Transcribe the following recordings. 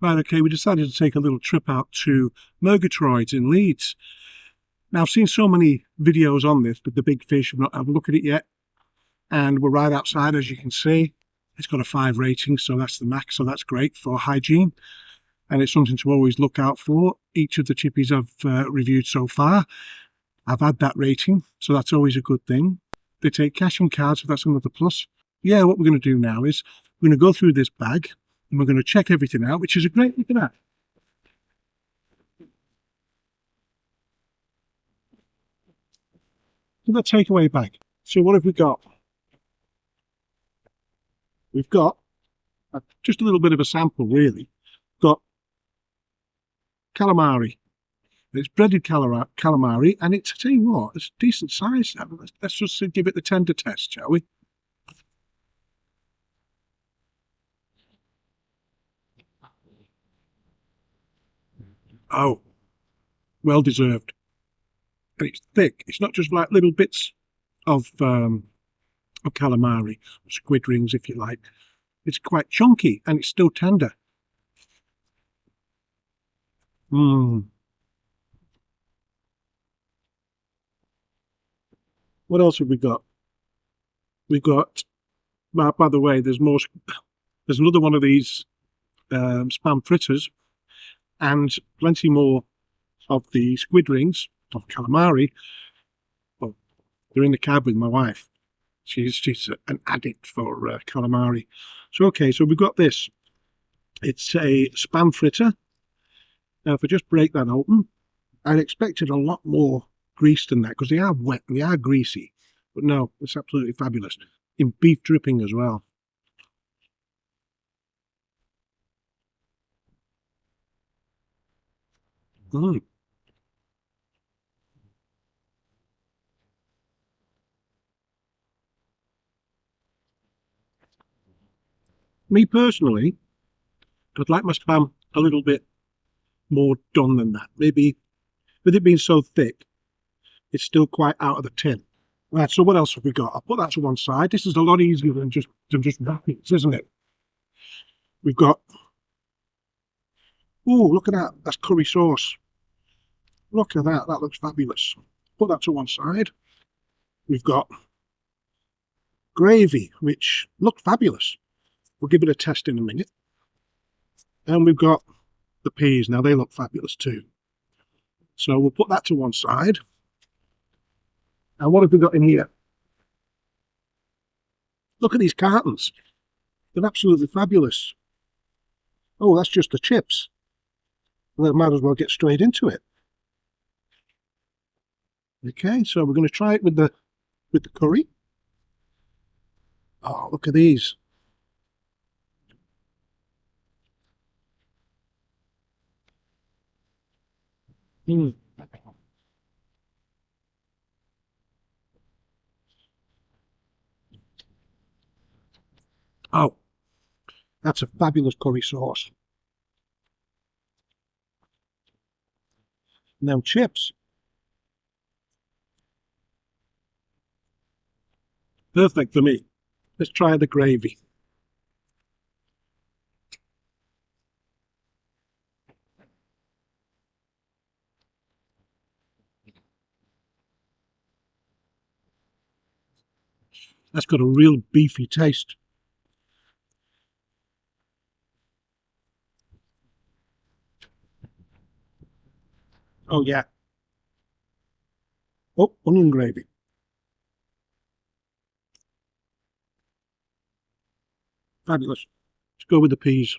Right, okay, we decided to take a little trip out to Murgatroyds in Leeds. Now, I've seen so many videos on this with the big fish. I've not had a look at it yet. And we're right outside, as you can see. It's got a 5 rating, so that's the max, so that's great for hygiene. And it's something to always look out for. Each of the chippies I've reviewed so far, I've had that rating, so that's always a good thing. They take cash and cards, so that's another plus. Yeah, what we're going to do now is we're going to go through this bag and we're going to check everything out, which is a great look at that. The takeaway bag. So what have we got? We've got just a little bit of a sample, really. Got calamari. It's breaded calamari, and it's, I tell you what, it's a decent size. Let's just give it the tender test, shall we? Oh, well deserved. And it's thick. It's not just like little bits of calamari, squid rings, if you like. It's quite chunky, and it's still tender. Mmm. What else have we got? We've got, by the way, there's more. There's another one of these spam fritters, and plenty more of the squid rings of calamari. Well, they're in the cab with my wife. She's an addict for calamari. So okay, so we've got this. It's a spam fritter. Now, if I just break that open, I expected a lot more grease than that because they are wet and they are greasy. But no, it's absolutely fabulous. In beef dripping as well. Mm. Me personally, I'd like my spam a little bit more done than that. Maybe with it being so thick, it's still quite out of the tin. Right, so what else have we got? I'll put that to one side. This is a lot easier than just wrappings, isn't it? We've got, oh, look at that. That's curry sauce. Look at that. That looks fabulous. Put that to one side. We've got gravy, which looked fabulous. We'll give it a test in a minute. And we've got the peas. Now, they look fabulous too. So we'll put that to one side. And what have we got in here? Look at these cartons. They're absolutely fabulous. Oh, that's just the chips. Well, I might as well get straight into it. Okay, so we're going to try it with the curry. Oh, look at these. Mm. Oh, that's a fabulous curry sauce. Now chips. Perfect for me. Let's try the gravy. That's got a real beefy taste. Oh, yeah. Oh, onion gravy. Fabulous. Let's go with the peas.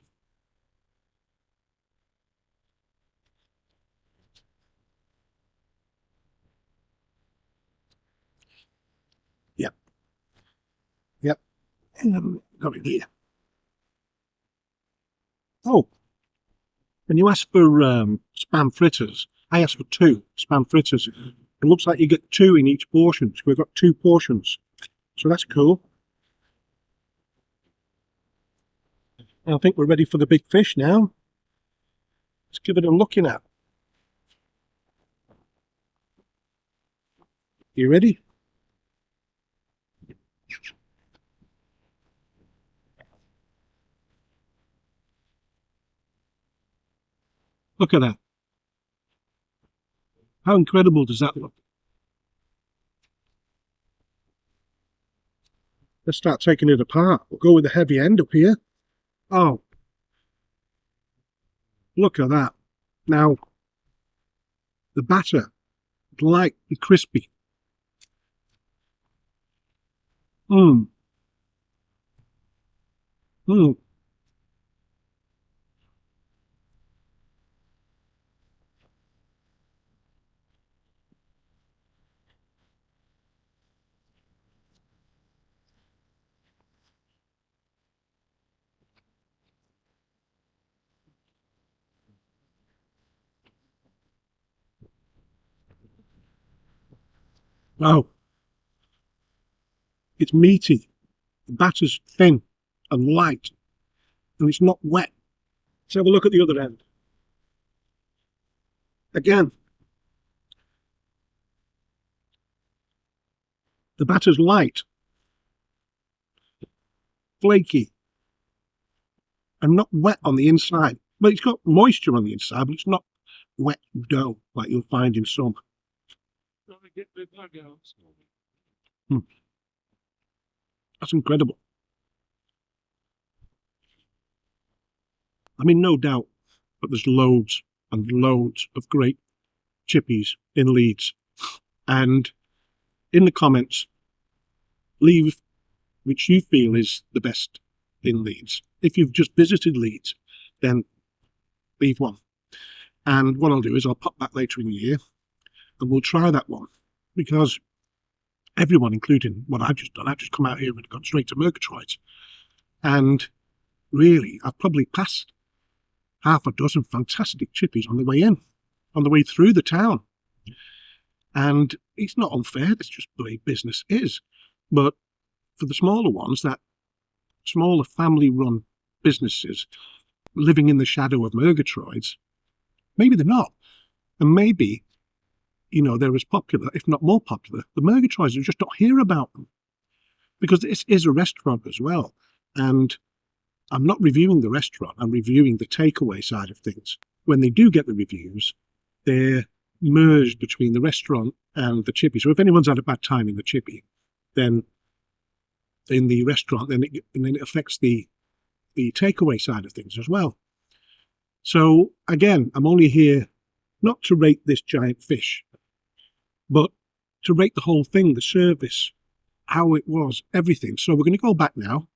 Yep, yep. And got it here. Oh, when you ask for spam fritters, I asked for 2 spam fritters. It looks like you get 2 in each portion. So we've got 2 portions. So that's cool. I think we're ready for the big fish now. Let's give it a looking at. You ready? Look at that. How incredible does that look? Let's start taking it apart. We'll go with the heavy end up here. Oh, look at that. Now, the batter, light and crispy. Mmm. Mmm. Oh, it's meaty. The batter's thin and light, and it's not wet. Let's have a look at the other end. Again, the batter's light, flaky, and not wet on the inside. But it's got moisture on the inside, but it's not wet dough like you'll find in some. Hmm. That's incredible. I mean, no doubt, but there's loads and loads of great chippies in Leeds. And in the comments, leave which you feel is the best in Leeds. If you've just visited Leeds, then leave one. And what I'll do is I'll pop back later in the year and we'll try that one, because everyone, including what I've just done, I've just come out here and gone straight to Murgatroyds. And really, I've probably passed half a dozen fantastic chippies on the way in, on the way through the town. And it's not unfair, it's just the way business is. But for the smaller ones, that smaller family-run businesses living in the shadow of Murgatroyds, maybe they're not. And maybe, you know, they're as popular, if not more popular. The Murgatroyds, you just don't hear about them. Because this is a restaurant as well. And I'm not reviewing the restaurant, I'm reviewing the takeaway side of things. When they do get the reviews, they're merged between the restaurant and the chippy. So if anyone's had a bad time in the chippy, then in the restaurant, then it affects the takeaway side of things as well. So again, I'm only here not to rate this giant fish, but to rate the whole thing, the service, how it was, everything. So we're going to go back now,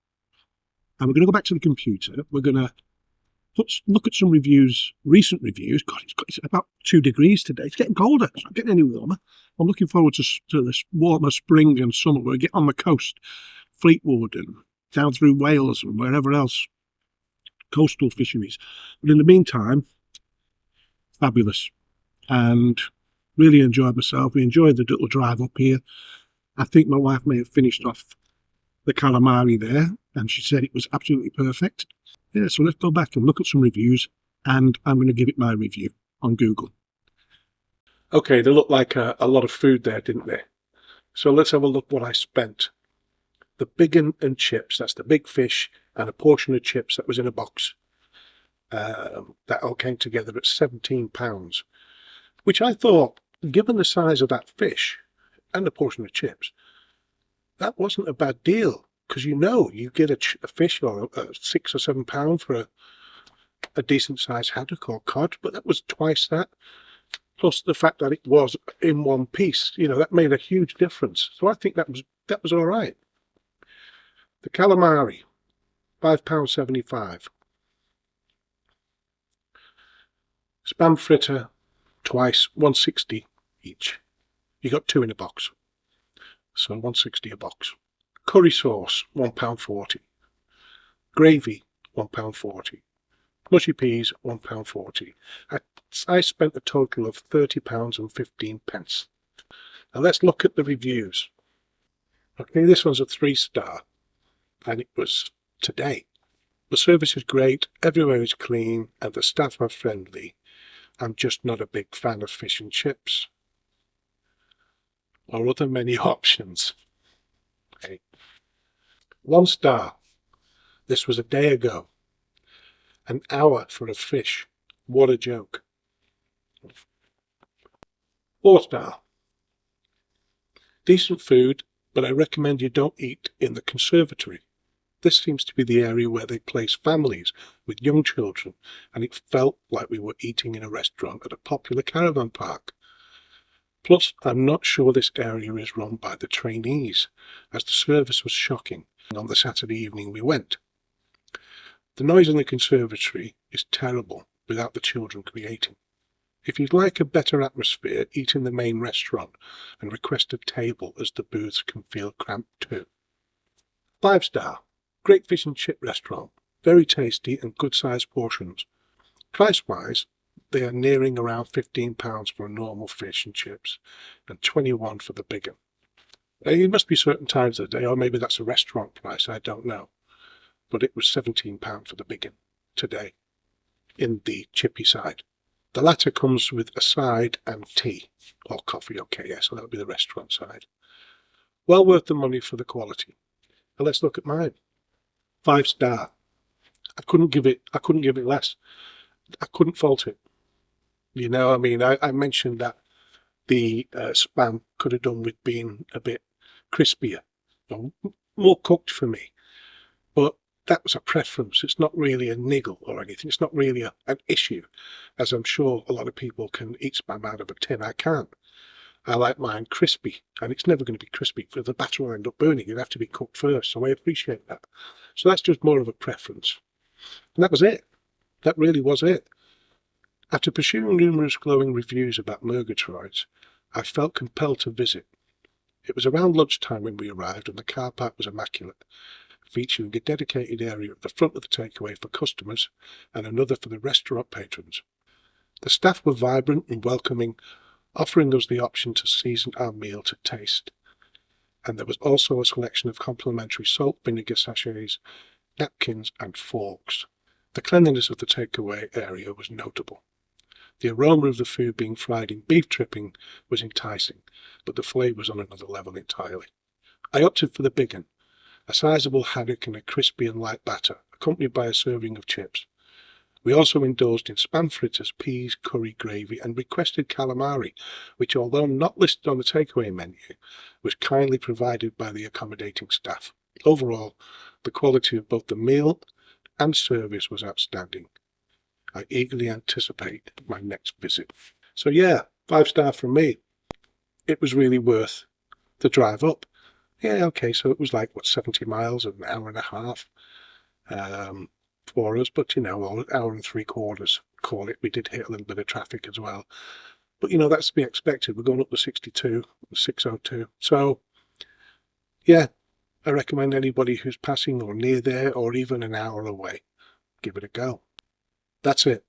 and we're going to go back to the computer. We're going to look at some reviews, recent reviews. God, it's about 2 degrees today. It's getting colder. It's not getting any warmer. I'm looking forward to this warmer spring and summer. We'll get on the coast, Fleetwood and down through Wales and wherever else, coastal fisheries. But in the meantime, fabulous. And really enjoyed myself. We enjoyed the little drive up here. I think my wife may have finished off the calamari there, and she said it was absolutely perfect. Yeah, so let's go back and look at some reviews, and I'm going to give it my review on Google. Okay, they look like a lot of food there, didn't they? So let's have a look what I spent. The big and chips, that's the big fish, and a portion of chips that was in a box. That all came together at £17, which I thought, given the size of that fish and a portion of chips, that wasn't a bad deal. Because you get a fish or a £6 or £7 for a decent sized haddock or cod, but that was twice that. Plus the fact that it was in one piece, that made a huge difference. So I think that was all right. The calamari, £5.75. Spam fritter, twice, £1.60 each. You got 2 in a box, so £1.60 a box. Curry sauce, £1.40. Gravy, £1.40. Mushy peas, £1.40. I spent a total of £30.15. Now let's look at the reviews. Okay, this one's a 3-star, and it was today. The service is great, everywhere is clean, and the staff are friendly. I'm just not a big fan of fish and chips or other many options. Okay. 1 star. This was a day ago. An hour for a fish. What a joke. 4-star. Decent food, but I recommend you don't eat in the conservatory. This seems to be the area where they place families with young children, and it felt like we were eating in a restaurant at a popular caravan park. Plus, I'm not sure this area is run by the trainees, as the service was shocking on the Saturday evening we went. The noise in the conservatory is terrible without the children creating. If you'd like a better atmosphere, eat in the main restaurant and request a table, as the booths can feel cramped too. 5-star. Great fish and chip restaurant. Very tasty and good sized portions. Price-wise, they are nearing around £15 for a normal fish and chips and £21 for the big one. It must be certain times of the day, or maybe that's a restaurant price, I don't know. But it was £17 for the big one today in the chippy side. The latter comes with a side and tea, or coffee, okay, yeah, so that'll be the restaurant side. Well worth the money for the quality. Now let's look at mine. 5-star. I couldn't give it less. I couldn't fault it. You know, I mean, I mentioned that the spam could have done with being a bit crispier, or more cooked for me. But that was a preference. It's not really a niggle or anything. It's not really an issue, as I'm sure a lot of people can eat spam out of a tin. I can't. I like mine crispy, and it's never going to be crispy because the batter will end up burning. It'd have to be cooked first, so I appreciate that. So that's just more of a preference. And that was it. That really was it. After pursuing numerous glowing reviews about Murgatroyds, I felt compelled to visit. It was around lunchtime when we arrived, and the car park was immaculate, featuring a dedicated area at the front of the takeaway for customers and another for the restaurant patrons. The staff were vibrant and welcoming, offering us the option to season our meal to taste. And there was also a selection of complimentary salt vinegar sachets, napkins and forks. The cleanliness of the takeaway area was notable. The aroma of the food being fried in beef dripping was enticing, but the flavour was on another level entirely. I opted for the big one, a sizable haddock and a crispy and light batter, accompanied by a serving of chips. We also indulged in spam fritters, peas, curry, gravy, and requested calamari, which, although not listed on the takeaway menu, was kindly provided by the accommodating staff. Overall, the quality of both the meal and service was outstanding. I eagerly anticipate my next visit. So yeah, 5-star from me. It was really worth the drive up. Yeah, okay, so it was like, 70 miles, an hour and a half for us, but, an hour and 3/4, call it. We did hit a little bit of traffic as well. But, that's to be expected. We're going up to 62, 602. So, yeah, I recommend anybody who's passing or near there or even an hour away, give it a go. That's it.